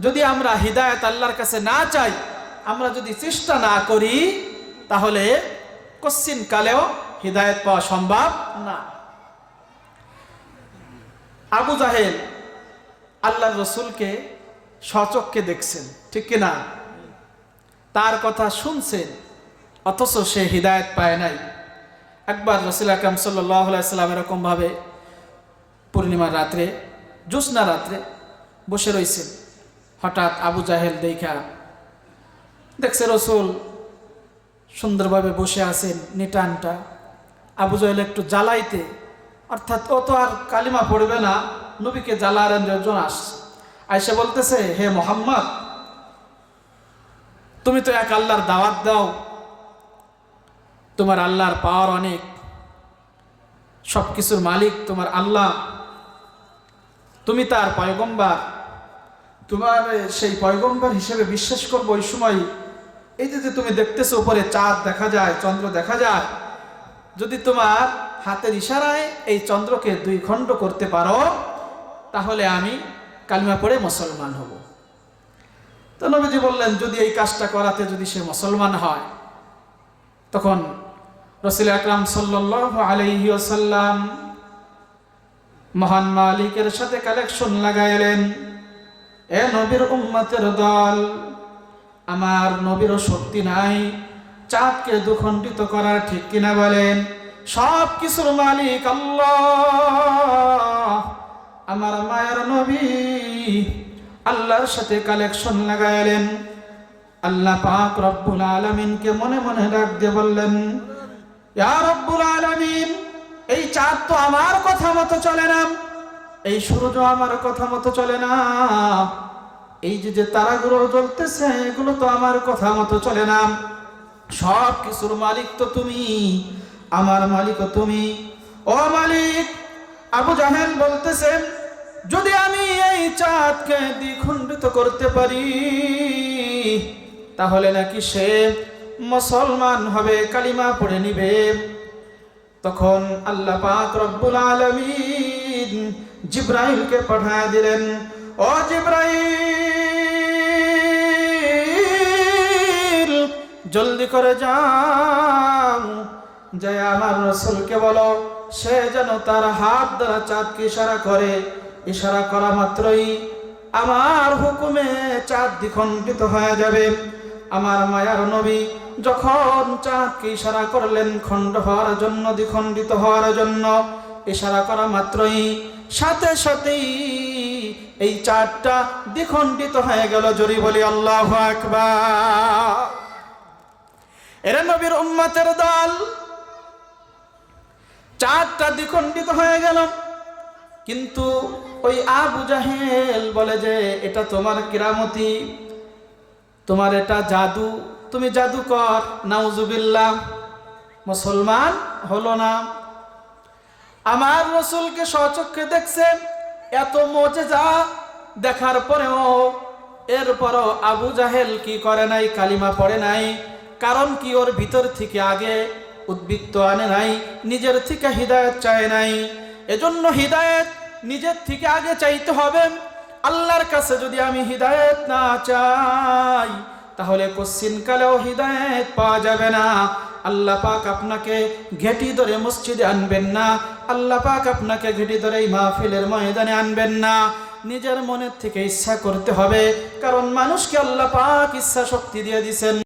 যদি আমরা হিদায়াত আল্লাহর কাছে না চাই, আমরা যদি চেষ্টা না করি, তাহলে কশ্চিন কালেও হিদায়াত পাওয়া সম্ভব না। আবু জাহেল আল্লাহর রসুলকে স্বচক্ষে দেখছেন, ঠিক কিনা? তার কথা শুনছেন, অথচ সে হিদায়াত পায় নাই। একবার রাসূল আকরাম সাল্লাল্লাহু আলাইহি সাল্লাম এরকম ভাবে পূর্ণিমার রাত্রে, জ্যোৎস্না রাত্রে বসে রয়েছেন। হঠাৎ আবু জাহেল দেখছে রসুল সুন্দরভাবে বসে আছেন নিটানটা। আবু জাহেল একটু জ্বালাইতে, অর্থাৎ ও তো আর কালিমা পড়বে না, নবীকে জ্বালানোর জন্য আসছে। আয়েশা বলতেছে, হে মুহাম্মদ, তুমি তো এক আল্লাহর দাওয়াত দাও, তোমার আল্লাহর পাওয়ার অনেক, সবকিছুর মালিক তোমার আল্লাহ, তুমি তার পয়গম্বর, তোমার সেই পয়গম্বর হিসেবে বিশ্বাস করবো। ওই সময় এই যে তুমি দেখতেছো উপরে চাঁদ দেখা যায়, চন্দ্র দেখা যায়, যদি তোমার হাতের ইশারায় এই চন্দ্রকে 2 খণ্ড করতে পারো, তাহলে আমি কালিমা পড়ে মুসলমান হব। তো নবীজি বললেন, যদি এই কাজটা করাতে যদি সে মুসলমান হয়, তখন রাসূল আকরাম সাল্লাল্লাহু আলাইহি ওয়াসাল্লাম মহান মালিকের সাথে কালেকশন লাগাইলেন, এ নবীর উম্মতের দল, আমার নবীরও শক্তি নাই চাঁদকে 2 খণ্ডিত করার, ঠিক কিনা বলেন? সব কিছুর মালিক আল্লাহ। আমার মায়ের নবী আল্লাহর সাথে কালেকশন লাগাইলেন। আল্লাহ পাক রব্বুল আলামিনকে মনে মনে ডাক দিয়ে বললেন, ইয়া রব্বুল আলামিন, এই চাঁদ তো আমার কথা মতো চলে না, এই সূর্য আমার কথা মতো চলে না, এই যে তারাগুলো জ্বলতেছে এগুলো তো আমার কথা মতো চলে না, সব কিছুর মালিক তো তুমি, আমার মালিকও তুমি। ও মালিক, আবু জাহেল বলতেছেন, যদি আমি এই চাঁদকে দ্বিখণ্ডিত করতে পারি, তাহলে নাকি সে মুসলমান হবে, কালিমা পড়ে নিবে। তখন আল্লাহ পাক রব্বুল আলামিন জিবরাইলকে পাঠিয়ে দিলেন, ও জিবরাইল, জলদি করে যাও, যে আমার রাসূলকে বলো সে যেন তার হাত দ্বারা চাঁদকে ইশারা করে, ইশারা করা মাত্রই আমার হুকুমে চাঁদ দ্বিখণ্ডিত হয়ে যাবে। আমার মায়ার নবী যখন চাঁদকে ইশারা করলেন খণ্ড হওয়ার জন্য, দ্বিখণ্ডিত হওয়ার জন্য, ইশারা করা মাত্রই সাথে সাথেই এই চাঁদটা দ্বিখণ্ডিত হয়ে গেল। জোরে বলি আল্লাহু আকবার। এরা নবীর উম্মতের দল, চাঁদটা দ্বিখণ্ডিত হয়ে গেল, কিন্তু ওই আবু জাহেল বলে যে এটা তোমার কিরামতি, তোমার এটা জাদু, তুমি জাদুকর, নাউজুবিল্লাহ, মুসলমান হলো না। আমার রাসূলকে স্বচক্ষে দেখছে, এত মুজিজা দেখার পরেও এরপরও আবু জাহেল কি করে নাই? কালিমা পড়ে নাই। কারণ কি? ওর ভিতর থেকে আগে উদ্বৃত্ত আনে নাই, নিজের থেকে হিদায়াত চায় নাই। এজন্য হিদায়াত নিজের থেকে আগে চাইতে হবে। আল্লাহর কাছে যদি আমি হিদায়াত না চাই, তাহলে কোশ্চিন কালেও হিদায়াত পাওয়া যাবে না। আল্লাহ পাক আপনাকে ঘেটি ধরে মসজিদে আনবেন না, আল্লাহ পাক আপনাকে ঘেটি ধরে এই মাহফিলের ময়দানে আনবেন না। নিজের মনের থেকে ইচ্ছা করতে হবে, কারণ মানুষকে আল্লাহ পাক ইচ্ছা শক্তি দিয়ে দিয়েছেন।